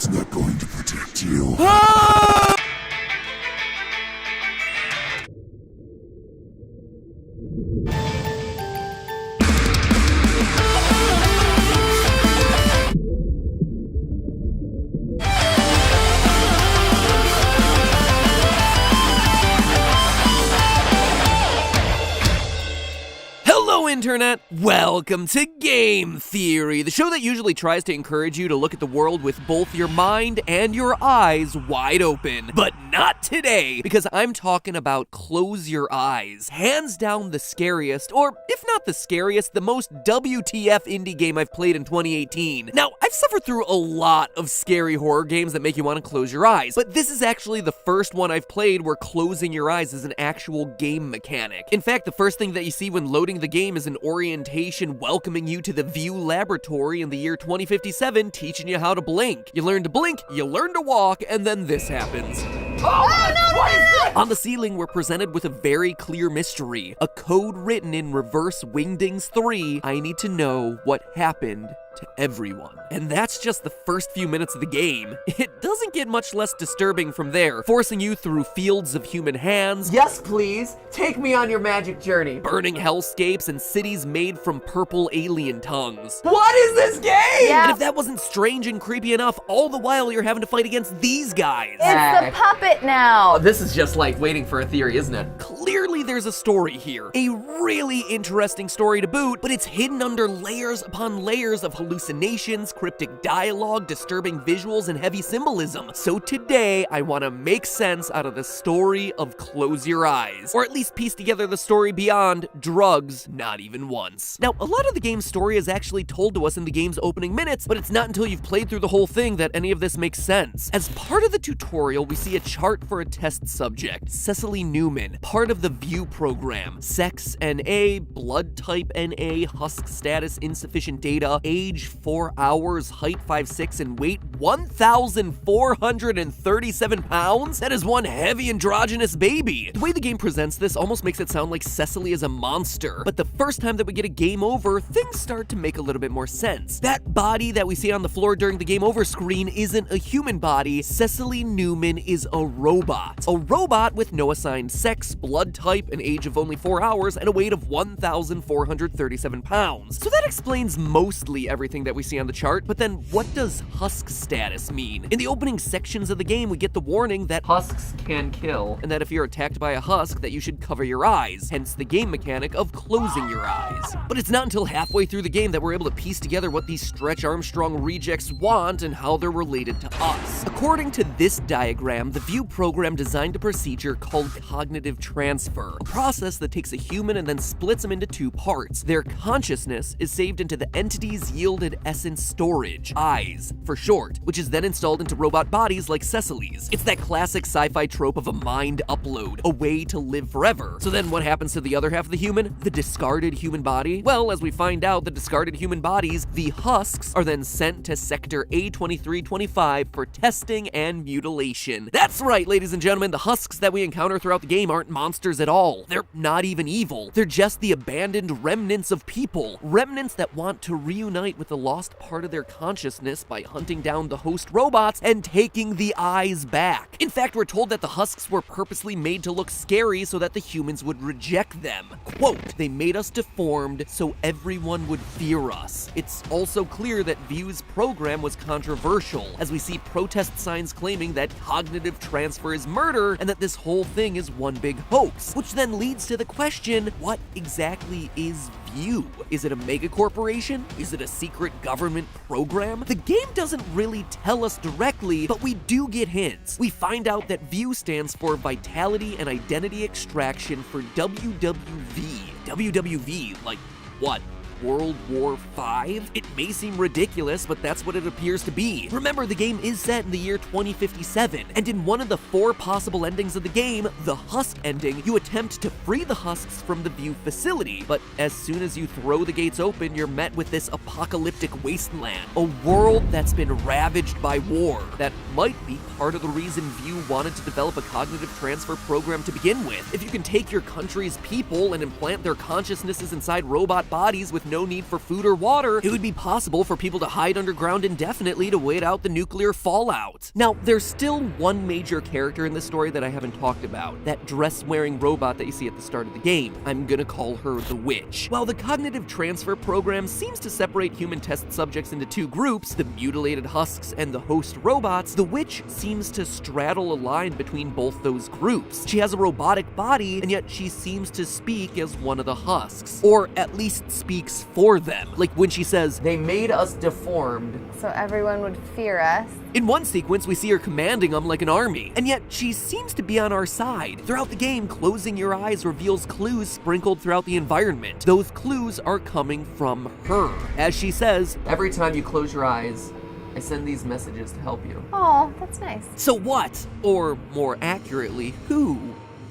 It's not going to protect you. Hello, Internet! Welcome to Game Theory, the show that usually tries to encourage you to look at the world with both your mind and your eyes wide open. But not today, because I'm talking about Close Your Eyes. Hands down the scariest, or if not the scariest, the most WTF indie game I've played in 2018. Now, I've suffered through a lot of scary horror games that make you want to close your eyes, but this is actually the first one I've played where closing your eyes is an actual game mechanic. In fact, the first thing that you see when loading the game is an orientation welcoming you to the View Laboratory in the year 2057, teaching you how to blink. You learn to blink, you learn to walk, and then this happens. On the ceiling, we're presented with a very clear mystery. A code written in reverse Wingdings 3, I need to know what happened to everyone. And that's just the first few minutes of the game. It doesn't get much less disturbing from there, forcing you through fields of human hands. Yes, please. Take me on your magic journey. Burning hellscapes and cities made from purple alien tongues. What is this game? And if that wasn't strange and creepy enough, all the while you're having to fight against these guys. It's the puppet now. This is just like waiting for a theory, isn't it? Clearly there's a story here. A really interesting story to boot, but it's hidden under layers upon layers of hallucinations, cryptic dialogue, disturbing visuals, and heavy symbolism. So today, I want to make sense out of the story of Close Your Eyes, or at least piece together the story beyond drugs, not even once. Now, a lot of the game's story is actually told to us in the game's opening minutes, but it's not until you've played through the whole thing that any of this makes sense. As part of the tutorial, we see a chart for a test subject, Cecily Newman, part of the View program. Sex NA, blood type NA, husk status insufficient data, age 4 hours, height 5'6", and weight 1,437 pounds? That is one heavy androgynous baby. The way the game presents this almost makes it sound like Cecily is a monster, but the first time that we get a game over, things start to make a little bit more sense. That body that we see on the floor during the game over screen isn't a human body. Cecily Newman is a robot. A robot with no assigned sex, blood type, an age of only 4 hours, and a weight of 1,437 pounds. So that explains mostly everything that we see on the chart, but then what does husk status mean? In the opening sections of the game, we get the warning that Husks can kill. and that if you're attacked by a husk, that you should cover your eyes, hence the game mechanic of closing your eyes. But it's not until halfway through the game that we're able to piece together what these Stretch Armstrong rejects want and how they're related to us. According to this diagram, the View program designed a procedure called cognitive transfer, a process that takes a human and then splits them into two parts. Their consciousness is saved into the entity's yielded essence storage, eyes for short, which is then installed into robot bodies like Cecily's. It's that classic sci-fi trope of a mind upload, a way to live forever. So then what happens to the other half of the human? The discarded human body? Well, as we find out, the discarded human bodies, the husks, are then sent to Sector A2325 for testing and mutilation. That's right, ladies and gentlemen, the husks that we encounter throughout the game aren't monsters at all. They're not even evil. They're just the abandoned remnants of people. Remnants that want to reunite with the lost part of their consciousness by hunting down the host robots and taking the eyes back. In fact, we're told that the husks were purposely made to look scary so that the humans would reject them. Quote, "They made us deformed so everyone would fear us." It's also clear that View's program was controversial, as we see protest signs claiming that cognitive transfer is murder and that this whole thing is one big hoax, which then leads to the question, what exactly is View? Is it a mega corporation? Is it a secret government program? The game doesn't really tell us directly, but we do get hints. We find out that View stands for Vitality and Identity Extraction for WWV. WWV, like what? World War V? It may seem ridiculous, but that's what it appears to be. Remember, the game is set in the year 2057, and in one of the 4 possible endings of the game, the Husk ending, you attempt to free the Husks from the View facility, but as soon as you throw the gates open, you're met with this apocalyptic wasteland, a world that's been ravaged by war. That might be part of the reason View wanted to develop a cognitive transfer program to begin with. If you can take your country's people and implant their consciousnesses inside robot bodies with no need for food or water, it would be possible for people to hide underground indefinitely to wait out the nuclear fallout. Now, there's still one major character in this story that I haven't talked about, that dress-wearing robot that you see at the start of the game. I'm gonna call her the Witch. While the cognitive transfer program seems to separate human test subjects into two groups, the mutilated husks and the host robots, the Witch seems to straddle a line between both those groups. She has a robotic body, and yet she seems to speak as one of the husks, or at least speaks for them. Like when she says, They made us deformed. So everyone would fear us. in one sequence, we see her commanding them like an army, and yet she seems to be on our side. Throughout the game, closing your eyes reveals clues sprinkled throughout the environment. Those clues are coming from her. As she says, Every time you close your eyes, I send these messages to help you. Oh, that's nice. so what, or more accurately, who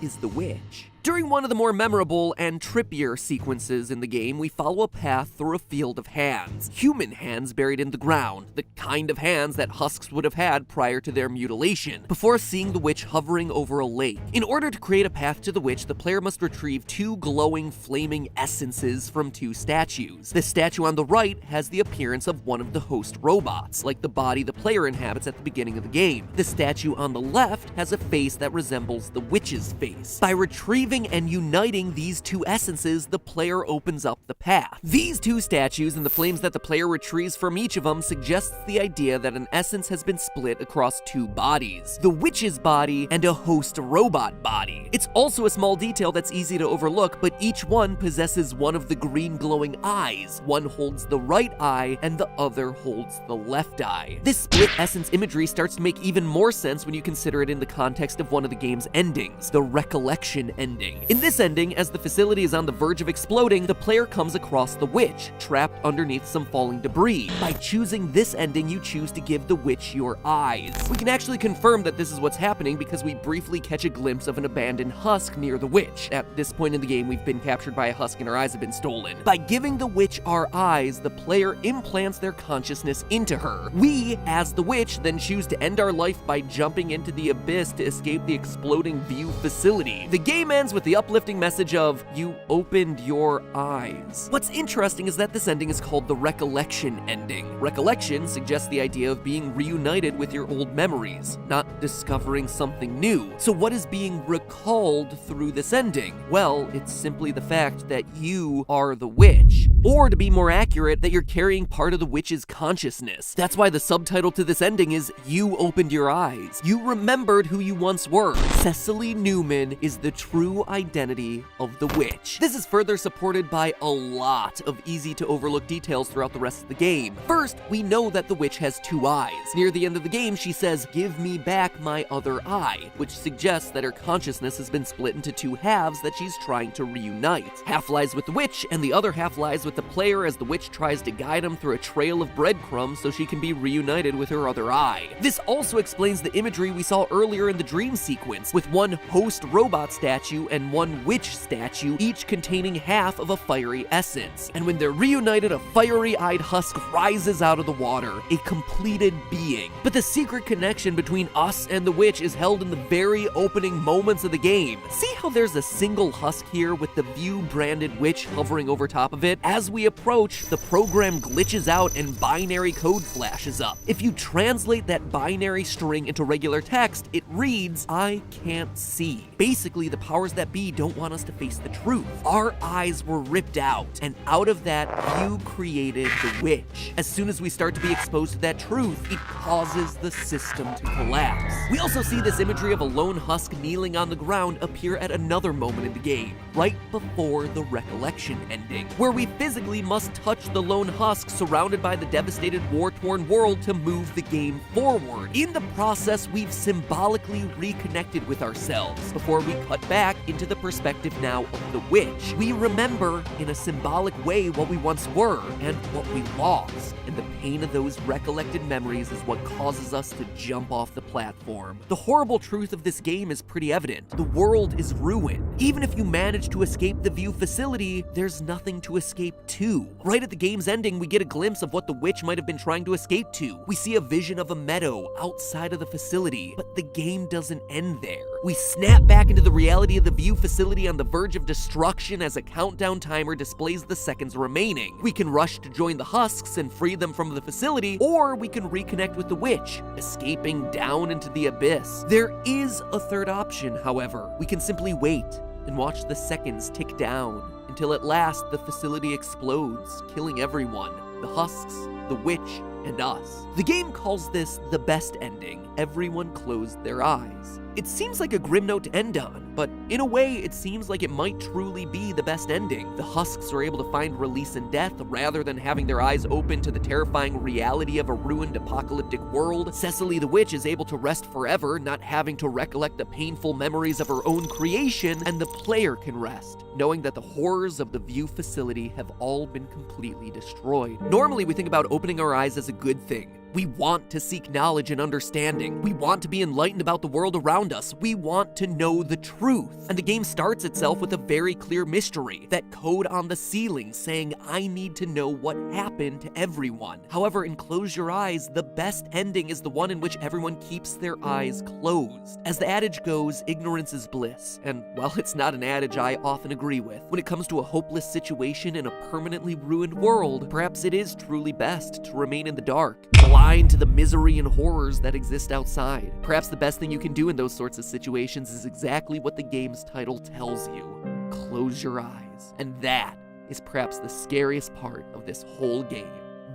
is the Witch? During one of the more memorable and trippier sequences in the game, we follow a path through a field of hands. Human hands buried in the ground, the kind of hands that husks would have had prior to their mutilation, before seeing the Witch hovering over a lake. In order to create a path to the Witch, the player must retrieve two glowing, flaming essences from two statues. The statue on the right has the appearance of one of the host robots, like the body the player inhabits at the beginning of the game. The statue on the left has a face that resembles the Witch's face. By retrieving and uniting these two essences, the player opens up the path. These two statues and the flames that the player retrieves from each of them suggests the idea that an essence has been split across two bodies, the Witch's body and a host robot body. It's also a small detail that's easy to overlook, but each one possesses one of the green glowing eyes. One holds the right eye and the other holds the left eye. This split essence imagery starts to make even more sense when you consider it in the context of one of the game's endings, the recollection ending. In this ending, as the facility is on the verge of exploding, the player comes across the Witch, trapped underneath some falling debris. By choosing this ending, you choose to give the Witch your eyes. We can actually confirm that this is what's happening because we briefly catch a glimpse of an abandoned husk near the Witch. At this point in the game, we've been captured by a husk and our eyes have been stolen. By giving the Witch our eyes, the player implants their consciousness into her. We, as the Witch, then choose to end our life by jumping into the abyss to escape the exploding view facility. The game ends with the uplifting message of, you opened your eyes. What's interesting is that this ending is called the recollection ending. Recollection suggests the idea of being reunited with your old memories, not discovering something new. So what is being recalled through this ending? Well, it's simply the fact that you are the Witch. Or to be more accurate, that you're carrying part of the Witch's consciousness. That's why the subtitle to this ending is, You Opened Your Eyes. You remembered who you once were. Cecily Newman is the true identity of the Witch. This is further supported by a lot of easy to overlook details throughout the rest of the game. First, we know that the Witch has two eyes. Near the end of the game, she says, give me back my other eye, which suggests that her consciousness has been split into two halves that she's trying to reunite. Half lies with the Witch, and the other half lies with the player as the Witch tries to guide him through a trail of breadcrumbs so she can be reunited with her other eye. This also explains the imagery we saw earlier in the dream sequence, with one host robot statue and one Witch statue, each containing half of a fiery essence. And when they're reunited, a fiery-eyed husk rises out of the water, a completed being. But the secret connection between us and the Witch is held in the very opening moments of the game. See how there's a single husk here with the view-branded Witch hovering over top of it? As we approach, the program glitches out and binary code flashes up. If you translate that binary string into regular text, it reads, I can't see. Basically, the powers that be don't want us to face the truth. Our eyes were ripped out, and out of that, you created the Witch. As soon as we start to be exposed to that truth, it causes the system to collapse. We also see this imagery of a lone husk kneeling on the ground appear at another moment in the game, right before the recollection ending, where we physically must touch the lone husk surrounded by the devastated, war-torn world to move the game forward. In the process, we've symbolically reconnected with ourselves before we cut back into the perspective now of the Witch. We remember in a symbolic way what we once were and what we lost, and the pain of those recollected memories is what causes us to jump off the platform. The horrible truth of this game is pretty evident. The world is ruined. Even if you manage to escape the view facility, there's nothing to escape to. Right at the game's ending, we get a glimpse of what the Witch might have been trying to escape to. We see a vision of a meadow outside of the facility, but the game doesn't end there. We snap back into the reality of the view facility on the verge of destruction as a countdown timer displays the seconds remaining. We can rush to join the husks and free them from the facility, or we can reconnect with the witch, escaping down into the abyss. There is a third option, however. We can simply wait and watch the seconds tick down until at last the facility explodes, killing everyone, the husks, the witch, and us. The game calls this the best ending. Everyone closed their eyes. It seems like a grim note to end on, but in a way, it seems like it might truly be the best ending. The husks are able to find release in death rather than having their eyes open to the terrifying reality of a ruined apocalyptic world. Cecily the witch is able to rest forever, not having to recollect the painful memories of her own creation, and the player can rest, knowing that the horrors of the view facility have all been completely destroyed. Normally, we think about opening our eyes as a good thing. We want to seek knowledge and understanding. We want to be enlightened about the world around us. We want to know the truth. And the game starts itself with a very clear mystery, that code on the ceiling saying, I need to know what happened to everyone. However, in Close Your Eyes, the best ending is the one in which everyone keeps their eyes closed. As the adage goes, ignorance is bliss. And while it's not an adage I often agree with, when it comes to a hopeless situation in a permanently ruined world, perhaps it is truly best to remain in the dark, blind to the misery and horrors that exist outside. Perhaps the best thing you can do in those sorts of situations is exactly what the game's title tells you. Close your eyes. And that is perhaps the scariest part of this whole game.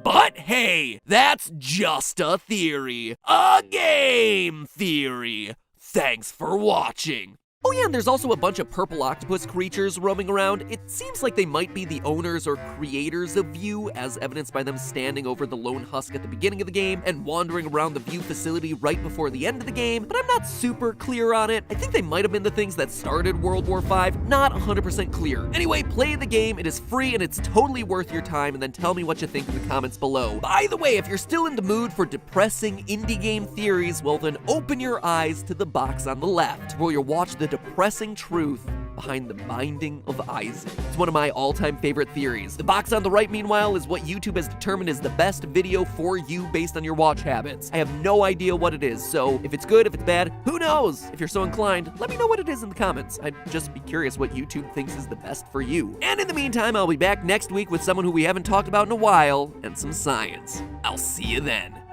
But hey, that's just a theory. A game theory. Thanks for watching. Oh yeah, and there's also a bunch of purple octopus creatures roaming around. It seems like they might be the owners or creators of View, as evidenced by them standing over the lone husk at the beginning of the game and wandering around the View facility right before the end of the game, but I'm not super clear on it. I think they might have been the things that started World War V, not 100% clear. Anyway, play the game, it is free and it's totally worth your time, and then tell me what you think in the comments below. By the way, if you're still in the mood for depressing indie game theories, well then open your eyes to the box on the left, where you'll watch the depressing truth behind the binding of Isaac. It's one of my all-time favorite theories. The box on the right, meanwhile, is what YouTube has determined is the best video for you based on your watch habits. I have no idea what it is, so if it's good, if it's bad, who knows? If you're so inclined, let me know what it is in the comments. I'd just be curious what YouTube thinks is the best for you. And in the meantime, I'll be back next week with someone who we haven't talked about in a while, and some science. I'll see you then.